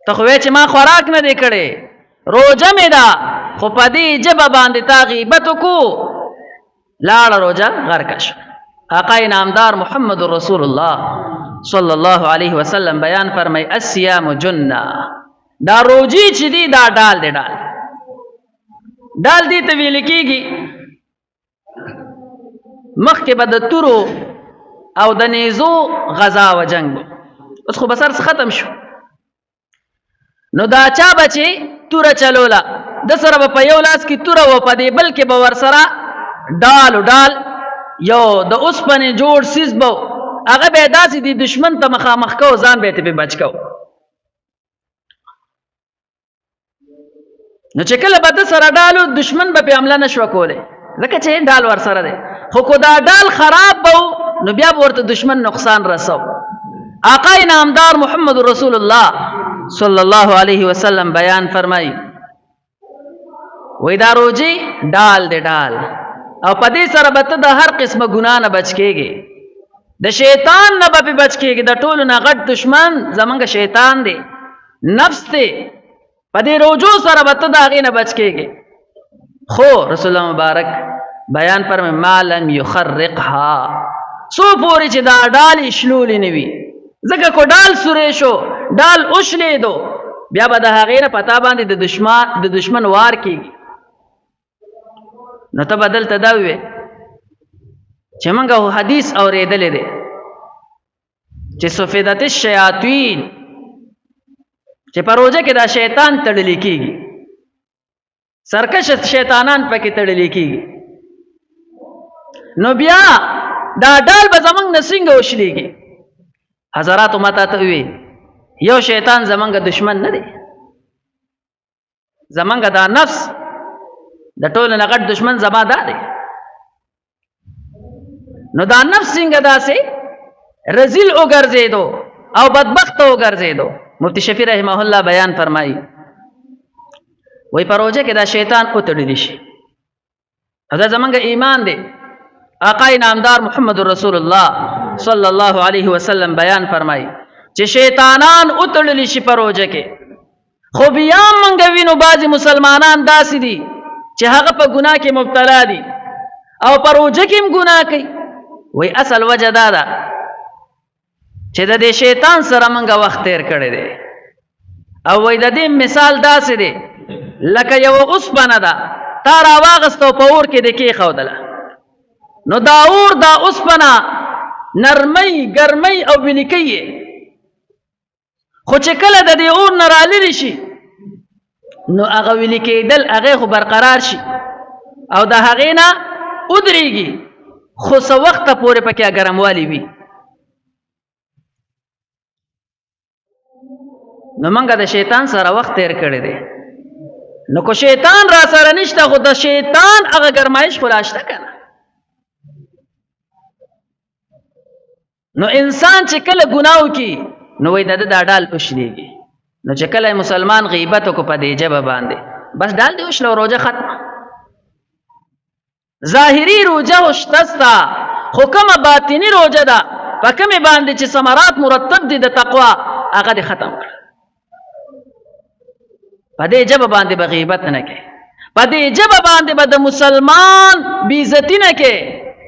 ته خو وایې چې ما خوراک نه دی کړی، روژه مې ده، خو په دې ژبه باندې تا غیبت وکړو، لاړه روژه غرقه شوه. آقا نامدار محمد رسول الله صلی الله علیه وسلم بیان فرمای الصیام جنه، دا روجی چې دی دا ډال دی، ډال دی ته ویل کېږي. مخکې به د تورو او د نیزو غزا و جنګ، اوس خو بسر ختم شو. نو دا چا به چې توره چلوله، د سره به په یو لاس کې توره و، په دې بل کې به ورسره ډال یو د اوسپنې جوړ سیز به هغه به یې داسې د دشمن ته مخامخ کو، ځان به یې ترې بچ کو. نو چې کله به د سره ډالو، دشمن به پې حمله نه شوه کولی، ځکه چې ډال ورسره دی. خو که دا ډال خراب به نو بیا به ورته دشمن نقصان رسو. آقا نامدار محمد رسول الله صلی الله علیه وسلم بیان فرمای وای دا روجی ډال دی ډال، او په دې سره به ته د هر قسمه ګناه نه بچ کېږي، د شیطان نه به بچ کېږي. د ټولو نه غټ دشمن زمونږ شیطان دی، نفس دی. په دې روجو سره به ته د هغې نه بچ کېږي. خو رسول الله مبارک بیان فرمای ما لم یخرقها، څو پورې چې دا ډال یې شلولې نه وي. ځکه کو ډال سوری شو، ډال وشلېدو، بیا به د هغې نه په تا باندې د دشمن وار کېږي. نو ته به دلته دا ووې چې موږ حدیث اورېدلی دی چې سفیدت الشیاطین، چې په روژه کې دا شیطان تړلی کېږي، سرکش شیطانان پکې تړلی کېږي. نو بیا دا ډال به زمونږ نه څنګه وشلېږي؟ حضراتو ما ته ووې یو شیطان زمونږ دشمن نه دی، زمونږ دا نفس د ټولو نه غټ دشمن زما دا دی. نو دا نفس څنګه داسې رزیل وګرځېدو او بدبخته وګرځېدو؟ مفتی شفیع رحمه الله بیان فرمایي وای په روژه کې دا شیطان وتړلی شي، او دا زمونږ ایمان دی. آقا نامدار محمد رسول الله صلی الله علیه وسلم بیان فرمایي چې شیطانان وتړلی شي په روژه کې. خو بیا موږ وینو بعضې مسلمانان داسې دي چې هغه په ګناه کې مبتلا دي او په روژه کې هم ګناه کوي. وای اصل وجه دا ده چې د دې شیطان سره موږ وخت تیر کړی دی، او وای د دې مثال داسې دی لکه یو اوسپنه ده، تا راواغسته او په اور کې دې کېښودله. نو دا اور دا اوسپنه نرمۍ ګرمۍ او وینیکۍ یې، خو چې کله د دې اور نه رالرې شي نو هغه ویلي کېدل هغې خو برقرار شي او د هغې نه ودرېږي، خو څه وخته پورې پکې ګرموالی وي. نو موږ د شیطان سره وخت تیر کړی دی. نو که شیطان را سره نشته، خو د شیطان هغه ګرمایش خو لا شته که نه. نو انسان چې کله ګناه وکړي نو وایي د ده دا ډال وشلېږي. نو چې کله مسلمان غیبت وکړو په دې ژبه باندې، بس ډال دې وشله او روژه ختمه. ظاهري روژه خو شته سته، خو کومه باطني روژه ده په کومې باندې چې ثمرات مرتب دي د تقوا، هغه دې ختم کړه. په دې ژبه باندې به غیبت نه کوې، په دې ژبه باندې به د مسلمان بې عزتي نه کوې،